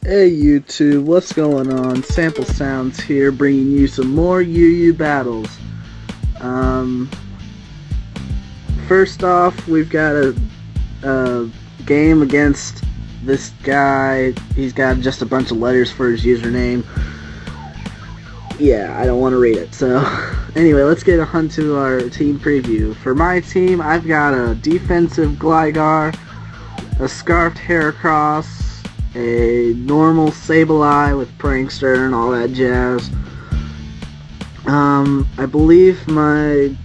Hey YouTube, what's going on? Sample Sounds here, bringing you some more UU battles. First off, we've got a game against this guy. He's got just a bunch of letters for his username. Yeah, I don't want to read it. So, anyway, let's get on to our team preview. For my team, I've got a defensive Gligar, a scarfed Heracross, a normal Sableye with Prankster and all that jazz. I believe my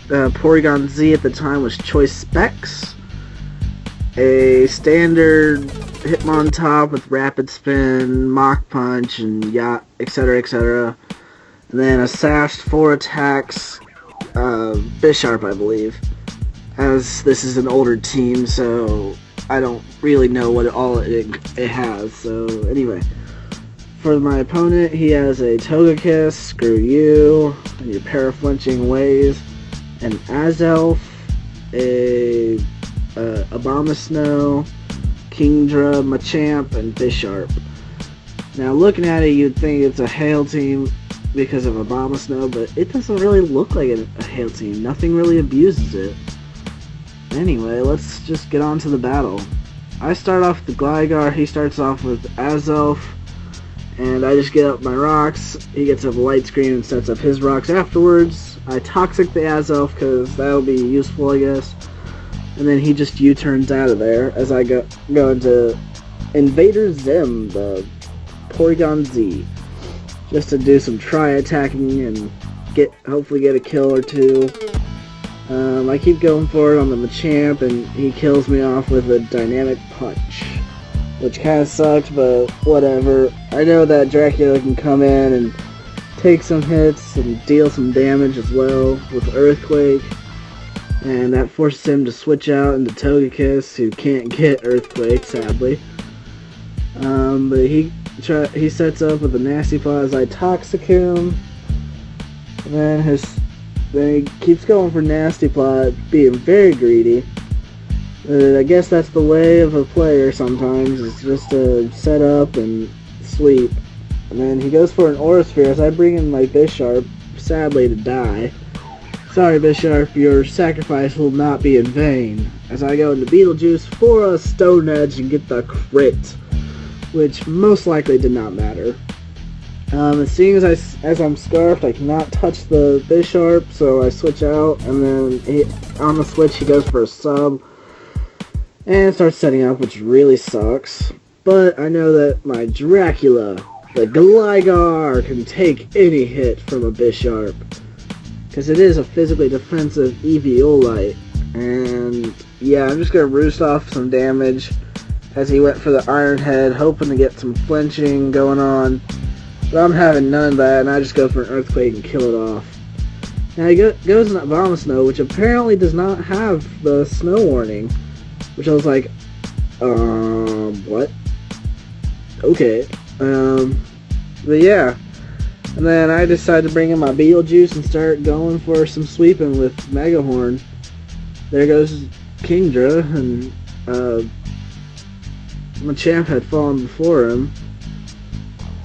Porygon Z at the time was Choice Specs, a standard Hitmontop with Rapid Spin, Mach Punch, and etc., etc. And then a sashed 4 attacks Bisharp, I believe. As this is an older team, so I don't really know what all it has. So anyway, for my opponent, he has a Togekiss, screw you, and your para-flinching ways, an Azelf, a Abomasnow, Kingdra, Machamp, and Bisharp. Now looking at it, you'd think it's a Hail team because of Abomasnow, but it doesn't really look like a Hail team. Nothing really abuses it. Anyway, let's just get on to the battle. I start off with the Gligar, he starts off with Azelf, and I just get up my rocks. He gets up a light screen and sets up his rocks afterwards. I Toxic the Azelf because that'll be useful, I guess. And then he just U-turns out of there as I go into Invader Zim, the Porygon Z, just to do some try-attacking and hopefully get a kill or two. I keep going for it on the Machamp, and he kills me off with a Dynamic Punch, which kind of sucked, but whatever. I know that Dracula can come in and take some hits and deal some damage as well with Earthquake, and that forces him to switch out into Togekiss, who can't get Earthquake, sadly. But he sets up with a Nasty Paw as I Toxic him, and then he keeps going for Nasty Paw, being very greedy. I guess that's the way of a player sometimes, it's just to set up and sweep. And then he goes for an Aura Sphere as I bring in my Bisharp, sadly to die. Sorry Bisharp, your sacrifice will not be in vain. As I go into Beetlejuice for a Stone Edge and get the crit, which most likely did not matter. Seeing as I'm scarfed, I cannot touch the Bisharp, so I switch out, and then on the switch he goes for a sub, and starts setting up, which really sucks. But I know that my Dracula, the Gligar, can take any hit from a Bisharp, because it is a physically defensive Eviolite. And yeah, I'm just going to roost off some damage, as he went for the Iron Head, hoping to get some flinching going on. But I'm having none of that, and I just go for an Earthquake and kill it off. Now he goes in Abomasnow, which apparently does not have the snow warning. Which I was like, what? Okay. But yeah. And then I decided to bring in my Beetlejuice and start going for some sweeping with Megahorn. There goes Kingdra, and Machamp had fallen before him.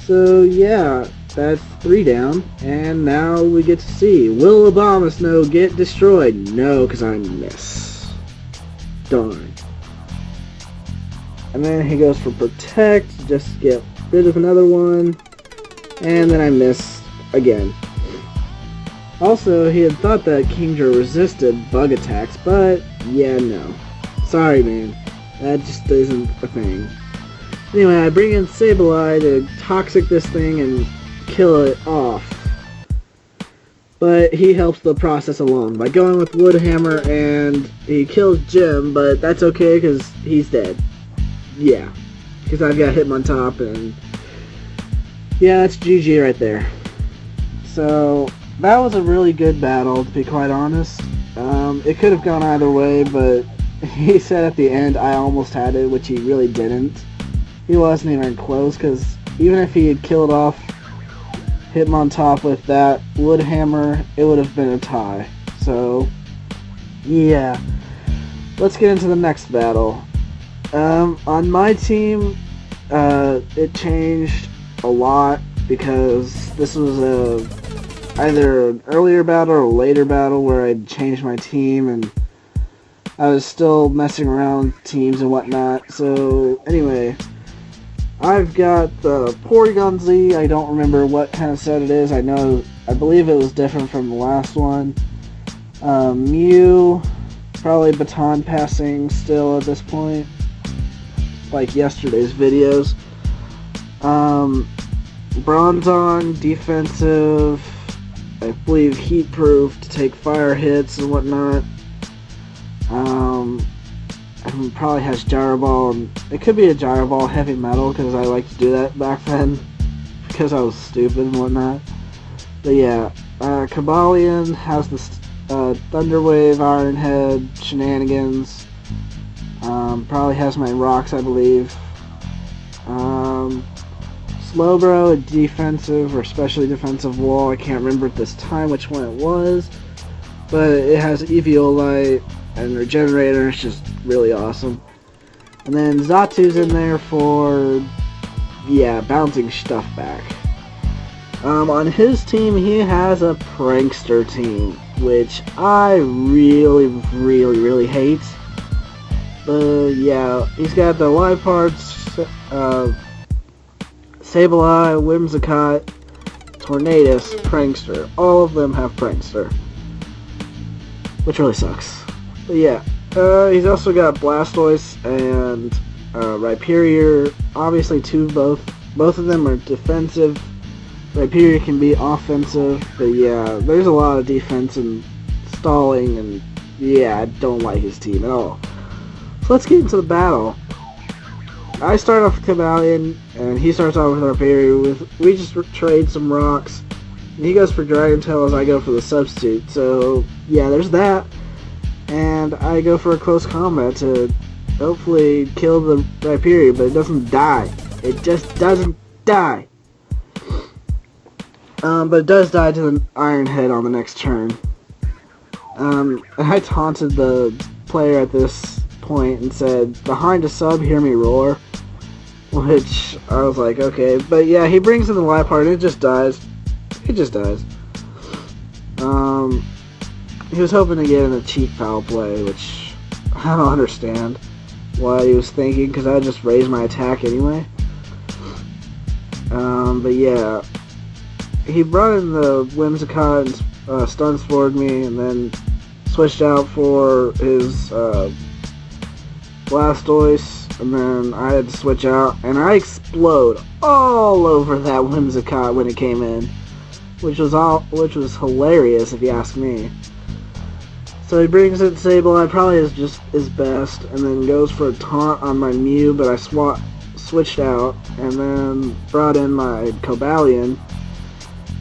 So yeah, that's 3 down, and now we get to see, will Abomasnow get destroyed? No, because I miss. Darn. And then he goes for Protect, just to get rid of another one, and then I miss again. Also, he had thought that Kingdra resisted bug attacks, but yeah, no. Sorry man, that just isn't a thing. Anyway, I bring in Sableye to Toxic this thing and kill it off. But he helps the process along by going with Wood Hammer, and he kills Jim, but that's okay because he's dead. Yeah, because I've got Hitmontop, and yeah, that's GG right there. So that was a really good battle, to be quite honest. It could have gone either way, but he said at the end I almost had it, which he really didn't. He wasn't even close, because even if he had killed off Hitmontop with that Wood Hammer, it would have been a tie. So yeah, let's get into the next battle. On my team, it changed a lot because this was either an earlier battle or a later battle where I changed my team and I was still messing around with teams and whatnot. So anyway, I've got the Porygon Z. I don't remember what kind of set it is. I believe it was different from the last one. Mew, probably baton passing still at this point, like yesterday's videos. Bronzong, defensive, I believe heat proof to take fire hits and whatnot. It probably has Gyro Ball, and it could be a Gyro Ball heavy metal because I like to do that back then because I was stupid and whatnot. But yeah, Cobalion has the Thunderwave, Iron Head, shenanigans. Probably has my rocks, I believe. Slowbro, a defensive or especially defensive wall. I can't remember at this time which one it was, but it has Eviolite and Regenerator. It's just really awesome. And then Zatu's in there for, yeah, bouncing stuff back. On his team, he has a Prankster team, which I really, really, really hate. But yeah, he's got the Lipards, Sableye, Whimsicott, Tornadus, Prankster. All of them have Prankster, which really sucks. But yeah, he's also got Blastoise and Rhyperior. Obviously, both of them are defensive. Rhyperior can be offensive, but yeah, there's a lot of defense and stalling, and yeah, I don't like his team at all. So let's get into the battle. I start off with Cobalion, and he starts off with Rhyperior. We just trade some rocks. And he goes for Dragon Tail as I go for the substitute. So yeah, there's that. And I go for a close combat to hopefully kill the Rhyperior, but it doesn't die. It just doesn't die. But it does die to the Iron Head on the next turn. And I taunted the player at this point and said, "Behind a sub, hear me roar." Which, I was like, okay. But yeah, he brings in the Liepard and it just dies. It just dies. He was hoping to get in a cheap foul play, which I don't understand what he was thinking, because I just raised my attack anyway. But yeah, he brought in the Whimsicott and stun spored me, and then switched out for his Blastoise, and then I had to switch out, and I explode all over that Whimsicott when it came in, which was hilarious if you ask me. So he brings in Sableye, probably is just his best, and then goes for a taunt on my Mew, but I switched out, and then brought in my Cobalion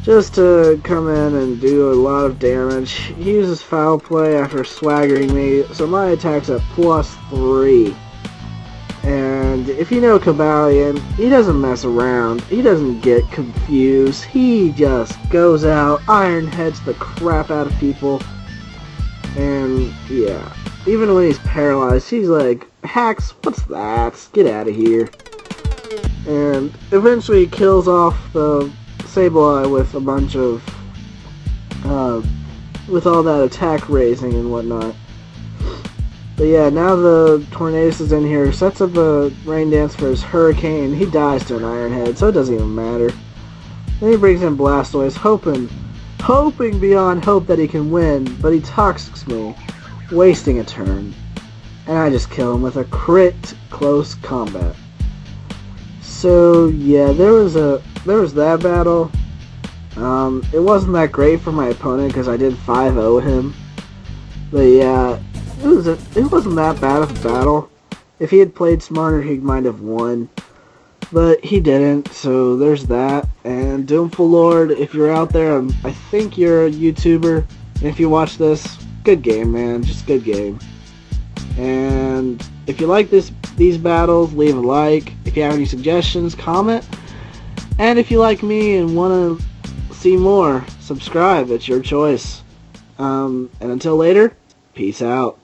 just to come in and do a lot of damage. He uses Foul Play after swaggering me, so my attack's at +3. And if you know Cobalion, he doesn't mess around. He doesn't get confused. He just goes out, Iron Heads the crap out of people. And yeah, even when he's paralyzed, he's like, "Hacks, what's that? Get out of here." And eventually he kills off the Sableye with a bunch of, with all that attack raising and whatnot. But yeah, now the Tornadus is in here, sets up a Rain Dance for his Hurricane. He dies to an Iron Head, so it doesn't even matter. Then he brings in Blastoise, hoping beyond hope that he can win, but he toxics me, wasting a turn. And I just kill him with a crit close combat. So yeah, there was that battle. It wasn't that great for my opponent because I did 5-0 him. But yeah, it wasn't that bad of a battle. If he had played smarter, he might have won. But he didn't, so there's that. And Doomfullord, if you're out there, I think you're a YouTuber. And if you watch this, good game, man. Just good game. And if you like these battles, leave a like. If you have any suggestions, comment. And if you like me and want to see more, subscribe. It's your choice. And until later, peace out.